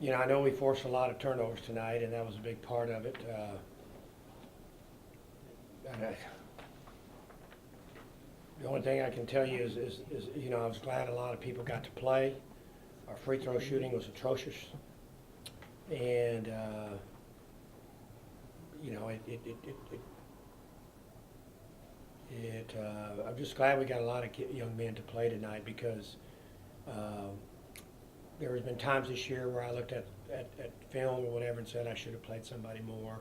I know we forced a lot of turnovers tonight, and that was a big part of it. The only thing I can tell you is, I was glad a lot of people got to play. Our free throw shooting was atrocious, and I'm just glad we got a lot of young men to play tonight because uh, there has been times this year where I looked at film or whatever and said I should have played somebody more,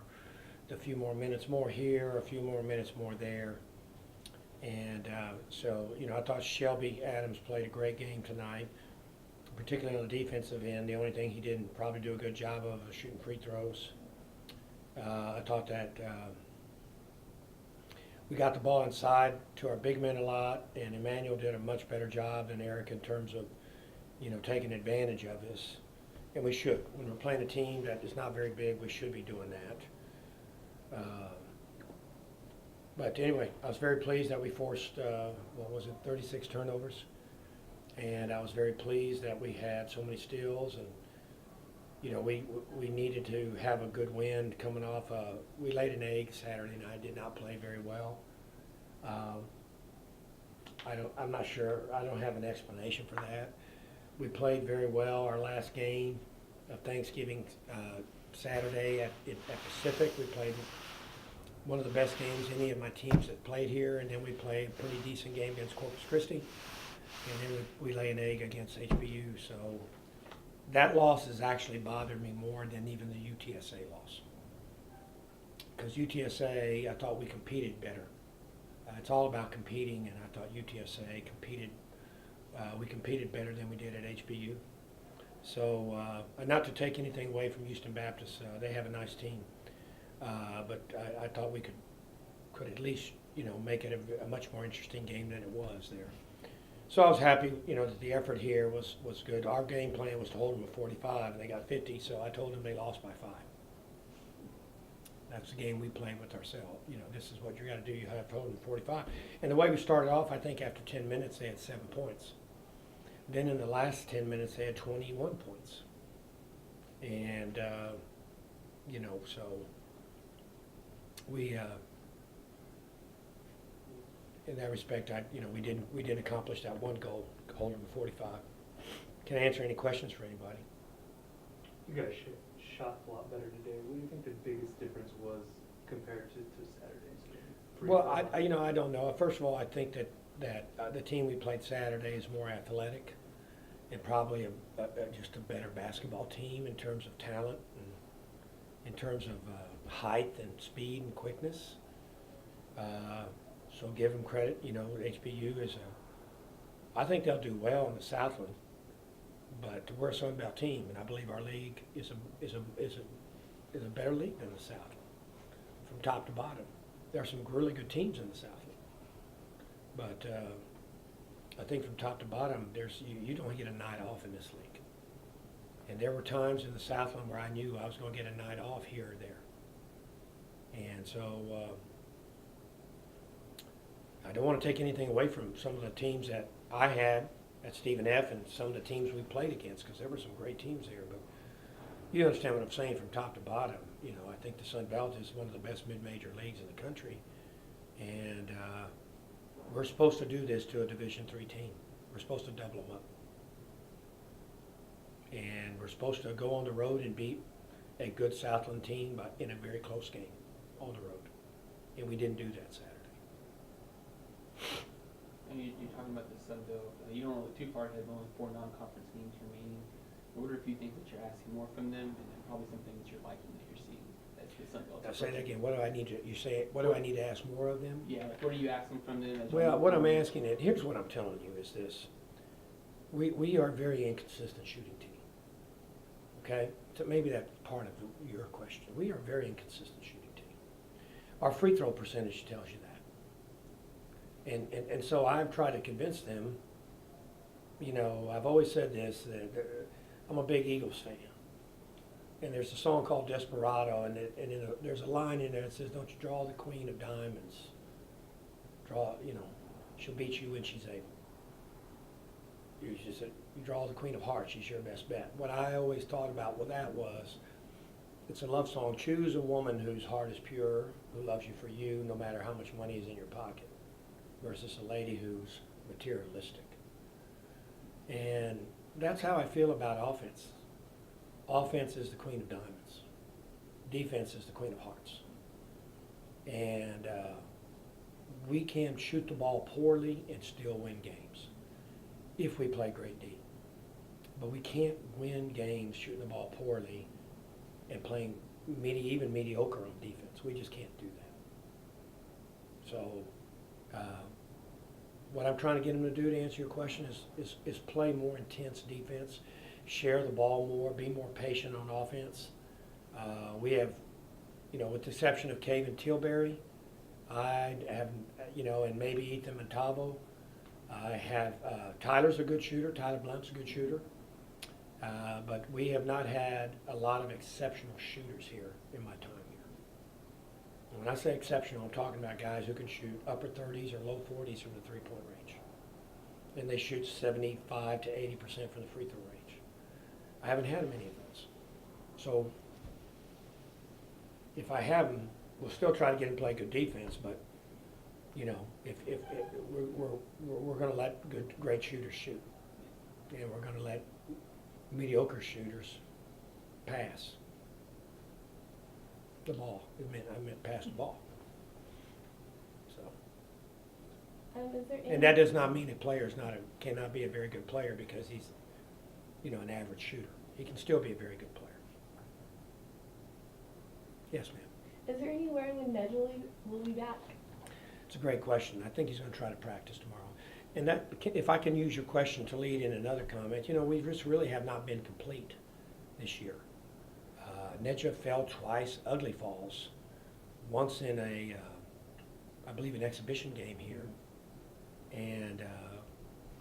a few more minutes more here, a few more minutes more there. And I thought Shelby Adams played a great game tonight, particularly on the defensive end. The only thing he didn't probably do a good job of was shooting free throws. I thought that we got the ball inside to our big men a lot, and Immanuel did a much better job than Eric in terms of, taking advantage of this. And we should. When we're playing a team that is not very big, we should be doing that. But anyway, I was very pleased that we forced, 36 turnovers. And I was very pleased that we had so many steals. And, we needed to have a good win coming off. We laid an egg Saturday night, did not play very well. I'm not sure. I don't have an explanation for that. We played very well our last game of Thanksgiving Saturday at Pacific. We played one of the best games any of my teams that played here, and then we played a pretty decent game against Corpus Christi, and then we lay an egg against HBU. So that loss has actually bothered me more than even the UTSA loss, because UTSA, I thought we competed better. It's all about competing, and I thought UTSA competed. We competed better than we did at HBU. So not to take anything away from Houston Baptist, they have a nice team. But I thought we could at least make it a much more interesting game than it was there. So I was happy that the effort here was good. Our game plan was to hold them at 45, and they got 50. So I told them they lost by 5. That's the game we play with ourselves. This is what you got to do. You have to hold them 45. And the way we started off, I think after 10 minutes they had 7 points. Then in the last 10 minutes they had 21 points. And so we in that respect, we didn't accomplish that one goal, hold them to 45. Can I answer any questions for anybody? You guys shot a lot better today. What do you think the biggest difference was compared to Saturday's game? Well, I don't know. First of all, I think that the team we played Saturday is more athletic and probably just a better basketball team in terms of talent and in terms of height and speed and quickness. So give them credit. HBU I think they'll do well in the Southland, but we're a Sun Belt team, and I believe our league is a better league than the Southland from top to bottom. There are some really good teams in the Southland, but I think from top to bottom, you don't get a night off in this league. And there were times in the Southland where I knew I was going to get a night off here or there. And so I don't want to take anything away from some of the teams that I had at Stephen F. and some of the teams we played against, because there were some great teams there. But you understand what I'm saying from top to bottom. I think the Sun Belt is one of the best mid-major leagues in the country. And we're supposed to do this to a Division III team. We're supposed to double them up. And we're supposed to go on the road and beat a good Southland team but in a very close game on the road. And we didn't do that Saturday. And you're talking about the Sun Belt. You don't really too far ahead, only 4 non-conference games remaining. I wonder if you think that you're asking more from them, and then probably some things you're liking that you're seeing that the Sun Belt. Now say that again. What do I need to ask more of them? Yeah, like what are you asking from them? Well, what I'm asking here's what I'm telling you is this. We are a very inconsistent shooting team. Okay? So maybe that's part of your question. We are a very inconsistent shooting team. Our free throw percentage tells you that. And so I've tried to convince them, I've always said this, that I'm a big Eagles fan. And there's a song called Desperado, and there's a line in there that says, don't you draw the queen of diamonds. She'll beat you when she's able. you said, you draw the Queen of Hearts, she's your best bet. What I always thought about with that was, it's a love song. Choose a woman whose heart is pure, who loves you for you, no matter how much money is in your pocket, versus a lady who's materialistic. And that's how I feel about offense. Offense is the Queen of Diamonds. Defense is the Queen of Hearts. And we can shoot the ball poorly and still win games if we play great D. But we can't win games shooting the ball poorly and playing even mediocre on defense. We just can't do that. So what I'm trying to get them to do, to answer your question, is play more intense defense, share the ball more, be more patient on offense. We have, with the exception of Cave and Tilbury, I have, and maybe Ethan Montavo, I have, Tyler's a good shooter, Tyler Blunt's a good shooter, but we have not had a lot of exceptional shooters here in my time here. And when I say exceptional, I'm talking about guys who can shoot upper 30s or low 40s from the three-point range. And they shoot 75 to 80% from the free throw range. I haven't had many of those. So if I have them, we'll still try to get them to play good defense, but if we're going to let great shooters shoot, and we're going to let mediocre shooters pass the ball. I meant pass the ball. So, and that does not mean a player cannot be a very good player because he's, an average shooter. He can still be a very good player. Yes, ma'am. Is there anywhere when Nedley will be back? It's a great question. I think he's going to try to practice tomorrow. And that, if I can use your question to lead in another comment, we just really have not been complete this year. Nedja fell twice, ugly falls, once in I believe an exhibition game here, and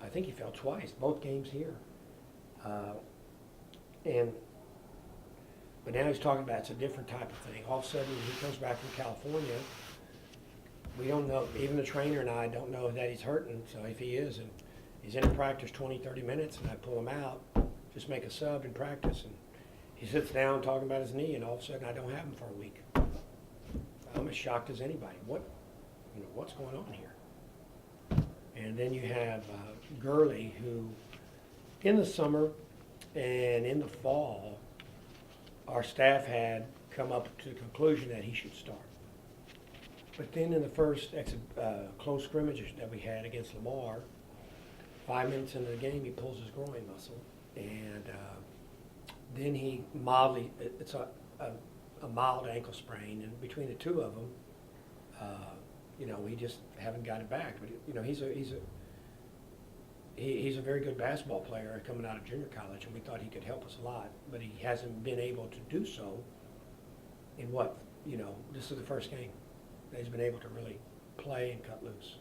I think he fell twice, both games here. But now he's talking about it's a different type of thing. All of a sudden, he comes back from California. We don't know, even the trainer and I don't know that he's hurting. So if he is, and he's in practice 20, 30 minutes, and I pull him out, just make a sub in practice, and he sits down talking about his knee, and all of a sudden I don't have him for a week. I'm as shocked as anybody. What's going on here? And then you have Gurley, who in the summer and in the fall, our staff had come up to the conclusion that he should start. But then in the first close scrimmages that we had against Lamar, 5 minutes into the game, he pulls his groin muscle. And then he mildly, it's a mild ankle sprain. And between the two of them, we just haven't got it back. But, he's a very good basketball player coming out of junior college, and we thought he could help us a lot. But he hasn't been able to do so in this is the first game that he's been able to really play and cut loose.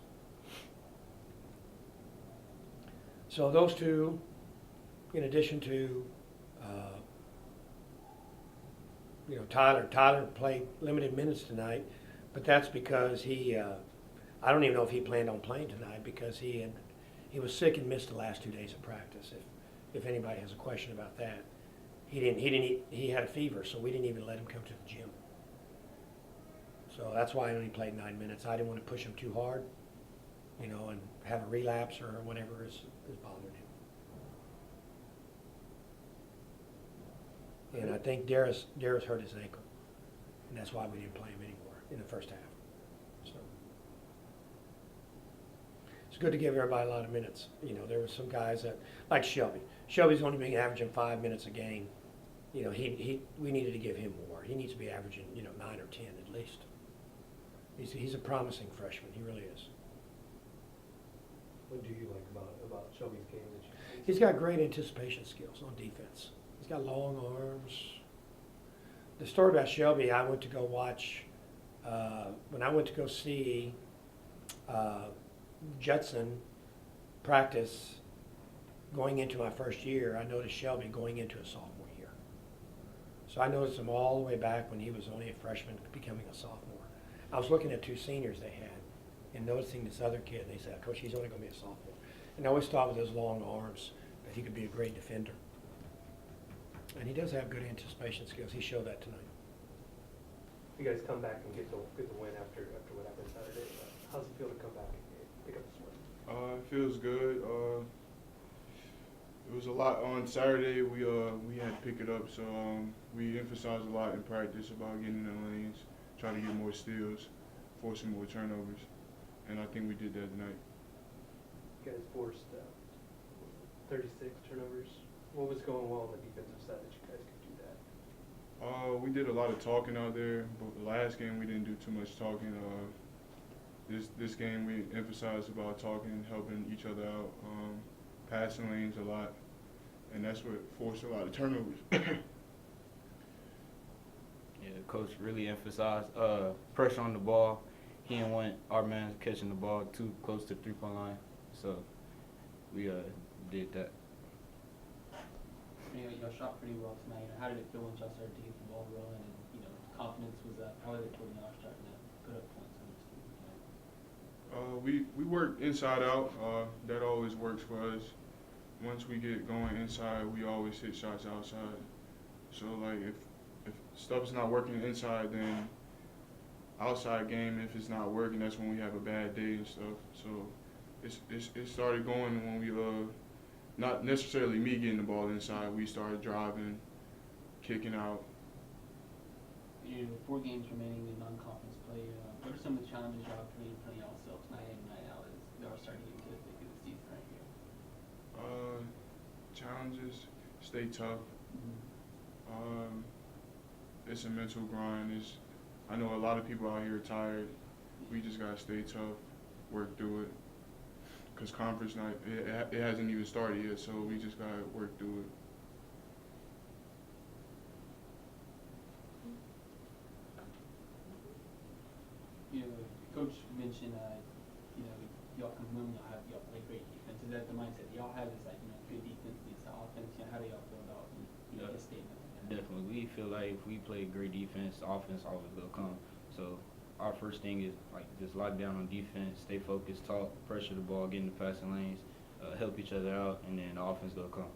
So those two, in addition to, Tyler played limited minutes tonight, but that's because I don't even know if he planned on playing tonight because he was sick and missed the last 2 days of practice. If anybody has a question about that, he had a fever, so we didn't even let him come to the gym. So that's why I only played 9 minutes. I didn't want to push him too hard, and have a relapse or whatever is bothering him. And I think Darius hurt his ankle, and that's why we didn't play him anymore in the first half. So it's good to give everybody a lot of minutes. There were some guys that, like Shelby. Shelby's only been averaging 5 minutes a game. We needed to give him more. He needs to be averaging 9 or 10 at least. He's a promising freshman. He really is. What do you like about Shelby's game? He's got great anticipation skills on defense. He's got long arms. The story about Shelby, I went to go watch, when I went to go see Judson practice going into my first year, I noticed Shelby going into a sophomore year. So I noticed him all the way back when he was only a freshman becoming a sophomore. I was looking at two seniors they had and noticing this other kid, and they said, Coach, he's only going to be a sophomore. And I always thought with those long arms that he could be a great defender. And he does have good anticipation skills. He showed that tonight. You guys come back and get the win after what happened Saturday. How's it feel to come back and pick up this win? It feels good. It was a lot on Saturday. We had to pick it up, so we emphasized a lot in practice about getting in the lanes, try to get more steals, forcing more turnovers, and I think we did that tonight. You guys forced 36 turnovers. What was going well on the defensive side that you guys could do that? We did a lot of talking out there, but the last game we didn't do too much talking. This game we emphasized about talking, helping each other out, passing lanes a lot, and that's what forced a lot of turnovers. Yeah, the coach really emphasized pressure on the ball. He didn't want our man catching the ball too close to the three-point line, so we did that. Y'all shot pretty well tonight. How did it feel when y'all started to get the ball rolling and confidence was up? How did it feel when y'all starting to put up points on this team? We work inside out. That always works for us. Once we get going inside, we always hit shots outside. So like if stuff's not working inside, then outside game, if it's not working, that's when we have a bad day and stuff. So it started going when we not necessarily me getting the ball inside. We started driving, kicking out. 4 games remaining in non-conference play. What are some of the challenges y'all are putting in front of yourselves night in, night out as y'all starting to get into the thick of the season right here? Challenges, stay tough. It's a mental grind. I know a lot of people out here are tired. We just gotta stay tough, work through it. Cause conference night, it hasn't even started yet, so we just gotta work through it. Coach mentioned, y'all come home, y'all play great defense. Is that the mindset y'all have? Is like, good defense leads to offense. How do y'all feel about his statement? Definitely, we feel like if we play great defense, the offense always will come. So our first thing is like just lock down on defense, stay focused, talk, pressure the ball, get in the passing lanes, help each other out, and then the offense will come.